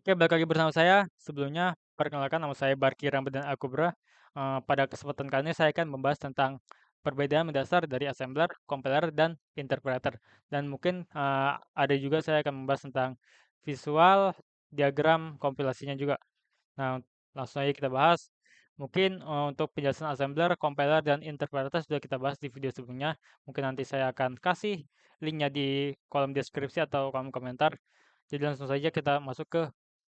Oke, balik lagi bersama saya. Sebelumnya, perkenalkan nama saya Barki Ramadhan Al-Kubra. Pada kesempatan kali ini saya akan membahas tentang perbedaan mendasar dari assembler, compiler, dan interpreter. Dan mungkin ada juga saya akan membahas tentang visual, diagram, kompilasinya juga. Nah, langsung aja kita bahas. Mungkin untuk penjelasan assembler, compiler, dan interpreter sudah kita bahas di video sebelumnya. Mungkin nanti saya akan kasih linknya di kolom deskripsi atau kolom komentar. Jadi langsung saja kita masuk ke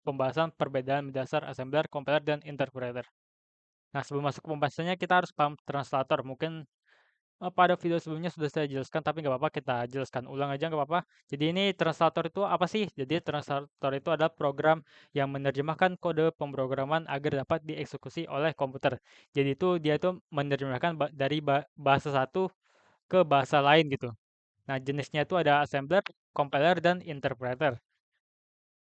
pembahasan perbedaan mendasar assembler, compiler, dan interpreter. Nah, sebelum masuk ke pembahasannya, kita harus paham translator. Mungkin pada video sebelumnya sudah saya jelaskan, tapi nggak apa-apa, kita jelaskan ulang aja nggak apa-apa. Jadi ini translator itu apa sih? Jadi translator itu adalah program yang menerjemahkan kode pemrograman agar dapat dieksekusi oleh komputer. Jadi dia itu menerjemahkan dari bahasa satu ke bahasa lain gitu. Nah, jenisnya itu ada assembler, compiler, dan interpreter.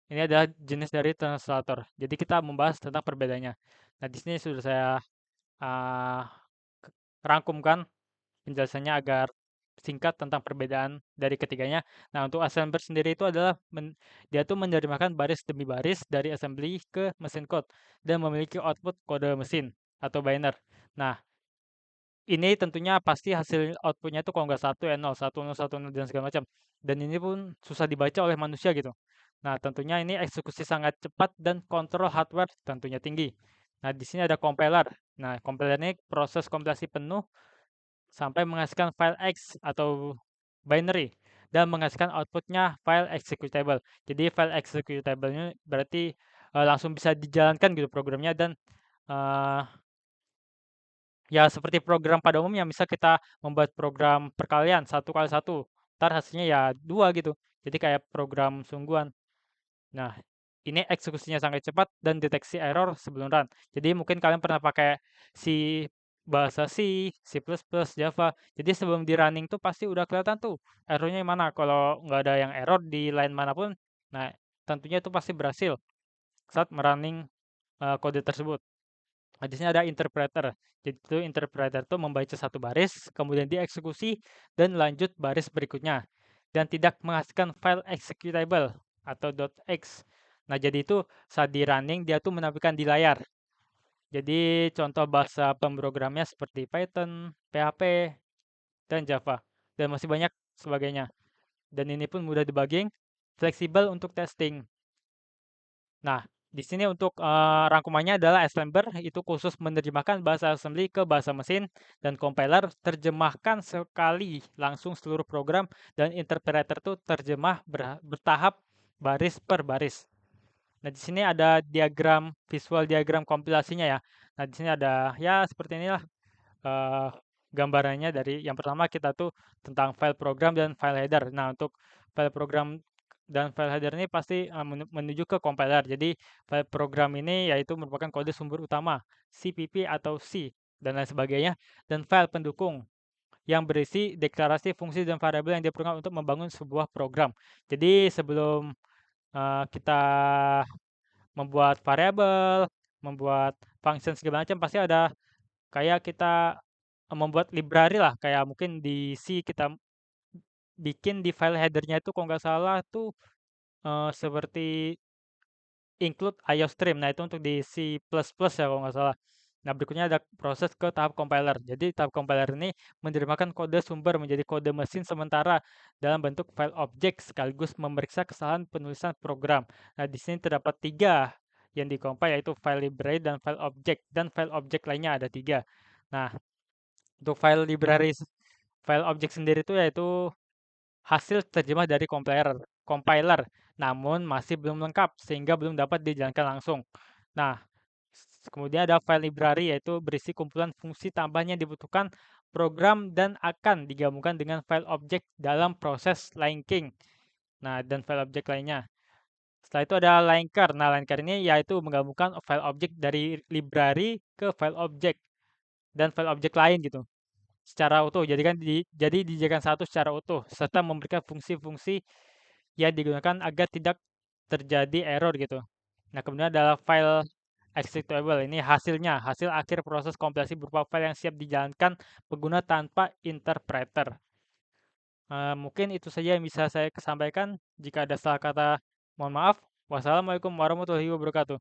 Ini adalah jenis dari translator. Jadi kita membahas tentang perbedaannya. Nah, di sini sudah saya uh, rangkumkan penjelasannya agar singkat tentang perbedaan dari ketiganya. Nah, untuk assembler sendiri itu adalah dia tuh menerjemahkan baris demi baris dari assembly ke mesin code dan memiliki output kode mesin atau binary. Nah, ini tentunya pasti hasil outputnya itu kalau nggak 1 ya 0, 1 0 1 0 dan segala macam. Dan ini pun susah dibaca oleh manusia gitu. Nah, tentunya ini eksekusi sangat cepat dan kontrol hardware tentunya tinggi. Nah, di sini ada compiler. Nah, compiler ini proses kompilasi penuh sampai menghasilkan file X atau binary dan menghasilkan outputnya file executable. Jadi file executable-nya berarti langsung bisa dijalankan gitu programnya dan uh, ya seperti program pada umumnya, misal kita membuat program perkalian 1 kali 1, ntar hasilnya ya 2 gitu. Jadi kayak program sungguhan. Nah, ini eksekusinya sangat cepat dan deteksi error sebelum run. Jadi mungkin kalian pernah pakai C, bahasa C, C++, Java. Jadi sebelum di running tuh pasti udah kelihatan tuh errornya yang mana. Kalau nggak ada yang error di line manapun, nah tentunya itu pasti berhasil saat merunning kode tersebut. Nah, di sini ada interpreter. Jadi itu interpreter itu membaca satu baris, kemudian dieksekusi dan lanjut baris berikutnya dan tidak menghasilkan file executable atau .x. Nah, jadi itu saat di running dia tuh menampilkan di layar. Jadi contoh bahasa pemrogramnya seperti Python, PHP, dan Java dan masih banyak sebagainya. Dan ini pun mudah debugging, fleksibel untuk testing. Nah, di sini untuk rangkumannya adalah assembler itu khusus menerjemahkan bahasa assembly ke bahasa mesin dan compiler terjemahkan sekali langsung seluruh program dan interpreter itu terjemah bertahap baris per baris. Nah, di sini ada diagram visual diagram kompilasinya ya. Nah, di sini ada ya seperti inilah uh, gambarannya dari yang pertama kita tuh tentang file program dan file header. Nah, untuk file program dan file header ini pasti menuju ke compiler. Jadi file program ini yaitu merupakan kode sumber utama, CPP atau C dan lain sebagainya, dan file pendukung yang berisi deklarasi fungsi dan variabel yang diperlukan untuk membangun sebuah program. Jadi sebelum kita membuat variabel, membuat function segala macam pasti ada kayak kita membuat library lah, kayak mungkin di C kita bikin di file header-nya itu kalau nggak salah tuh seperti include IOStream. Nah, itu untuk di C++ ya kalau nggak salah. Nah, berikutnya ada proses ke tahap compiler. Jadi tahap compiler ini menerjemahkan kode sumber menjadi kode mesin sementara dalam bentuk file objek sekaligus memeriksa kesalahan penulisan program. Nah, di sini terdapat 3 yang dikompil yaitu file library dan file object, dan file object lainnya ada 3. Nah, untuk file objek sendiri itu yaitu hasil terjemah dari compiler, namun masih belum lengkap sehingga belum dapat dijalankan langsung. Nah, kemudian ada file library yaitu berisi kumpulan fungsi tambahan yang dibutuhkan program dan akan digabungkan dengan file objek dalam proses linking. Nah, dan file objek lainnya. Setelah itu ada linker. Nah, linker ini yaitu menggabungkan file objek dari library ke file objek dan file objek lain gitu secara utuh. Jadi dijadikan satu secara utuh serta memberikan fungsi-fungsi yang digunakan agar tidak terjadi error gitu. Nah, kemudian adalah file executable. Ini hasil akhir proses kompilasi berupa file yang siap dijalankan pengguna tanpa interpreter. Mungkin itu saja yang bisa saya sampaikan. Jika ada salah kata, mohon maaf. Wassalamualaikum warahmatullahi wabarakatuh.